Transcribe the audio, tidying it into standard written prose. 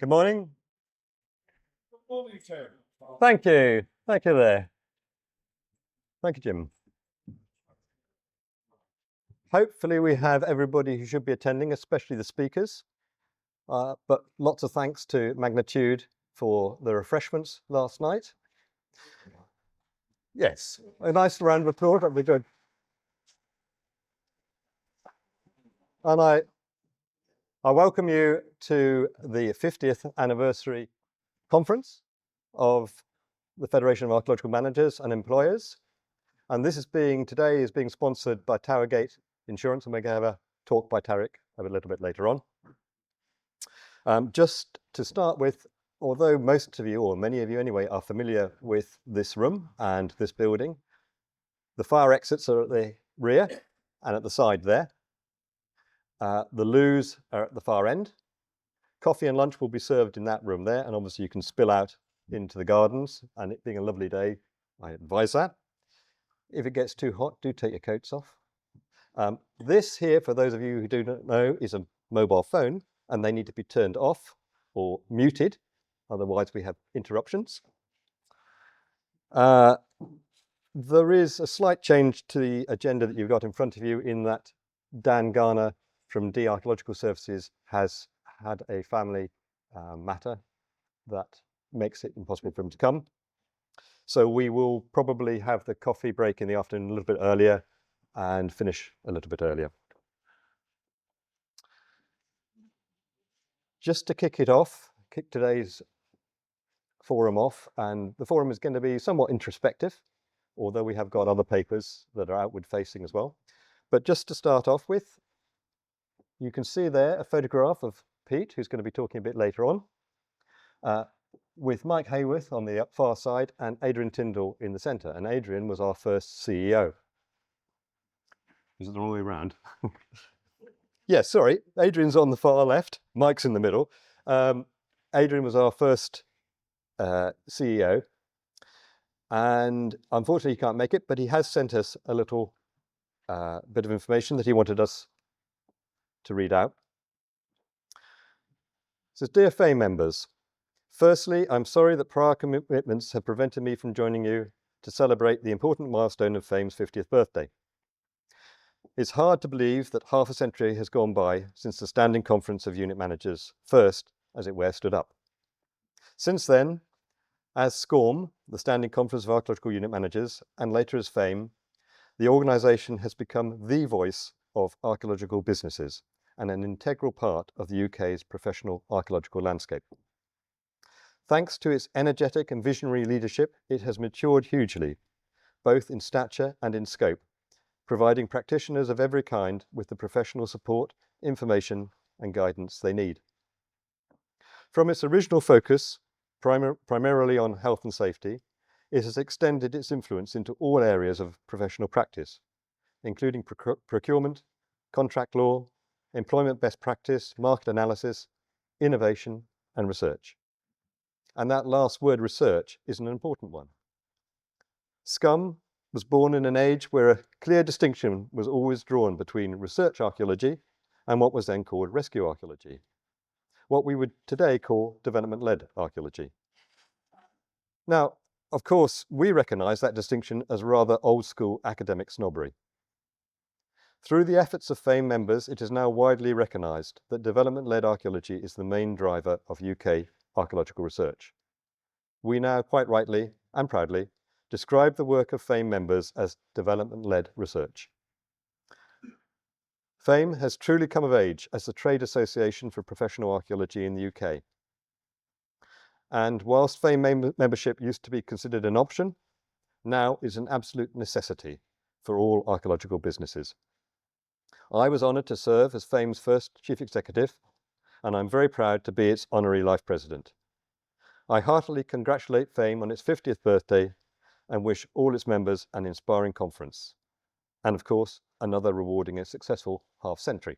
Good morning. Good morning, Tim. Thank you. Thank you there. Thank you, Jim. Hopefully we have everybody who should be attending, especially the speakers. But lots of thanks to Magnitude for the refreshments last night. Yes, a nice round of applause, that'd be good. And I welcome you to the 50th anniversary conference of the Federation of Archaeological Managers and Employers. And today is being sponsored by Towergate Insurance, and we're going to have a talk by Tarek a little bit later on. Just to start with, although most of you, or many of you anyway, are familiar with this room and this building, the fire exits are at the rear and at the side there. The loos are at the far end. Coffee and lunch will be served in that room there, and obviously you can spill out into the gardens, and it being a lovely day, I advise that. If it gets too hot, do take your coats off. This here, for those of you who do not know, is a mobile phone, and they need to be turned off or muted, otherwise we have interruptions. There is a slight change to the agenda that you've got in front of you, in that Dan Garner from D Archaeological Services has had a family matter that makes it impossible for him to come. So we will probably have the coffee break in the afternoon a little bit earlier and finish a little bit earlier. Just to kick today's forum off, and the forum is going to be somewhat introspective, although we have got other papers that are outward facing as well. But just to start off with, you can see there a photograph of Pete, who's going to be talking a bit later on, with Mike Hayworth on the far side and Adrian Tyndall in the centre. And Adrian was our first CEO. Is it the wrong way around? Yes, sorry. Adrian's on the far left. Mike's in the middle. Adrian was our first CEO. And unfortunately, he can't make it, but he has sent us a little bit of information that he wanted us to read out. It says, "Dear FAME members, firstly, I'm sorry that prior commitments have prevented me from joining you to celebrate the important milestone of FAME's 50th birthday. It's hard to believe that half a century has gone by since the Standing Conference of Unit Managers first, as it were, stood up. Since then, as SCORM, the Standing Conference of Archaeological Unit Managers, and later as FAME, the organisation has become the voice of archaeological businesses and an integral part of the UK's professional archaeological landscape. Thanks to its energetic and visionary leadership, it has matured hugely, both in stature and in scope, providing practitioners of every kind with the professional support, information, and guidance they need. From its original focus, primarily on health and safety, it has extended its influence into all areas of professional practice, including procurement, contract law, employment best practice, market analysis, innovation, and research. And that last word, research, is an important one. SCUM was born in an age where a clear distinction was always drawn between research archaeology and what was then called rescue archaeology, what we would today call development-led archaeology. Now, of course, we recognise that distinction as rather old-school academic snobbery. Through the efforts of FAME members, it is now widely recognised that development-led archaeology is the main driver of UK archaeological research. We now, quite rightly and proudly, describe the work of FAME members as development-led research. FAME has truly come of age as the trade association for professional archaeology in the UK. And whilst FAME membership used to be considered an option, now is an absolute necessity for all archaeological businesses. I was honoured to serve as FAME's first chief executive, and I'm very proud to be its honorary life president. I heartily congratulate FAME on its 50th birthday and wish all its members an inspiring conference, and of course, another rewarding and successful half-century.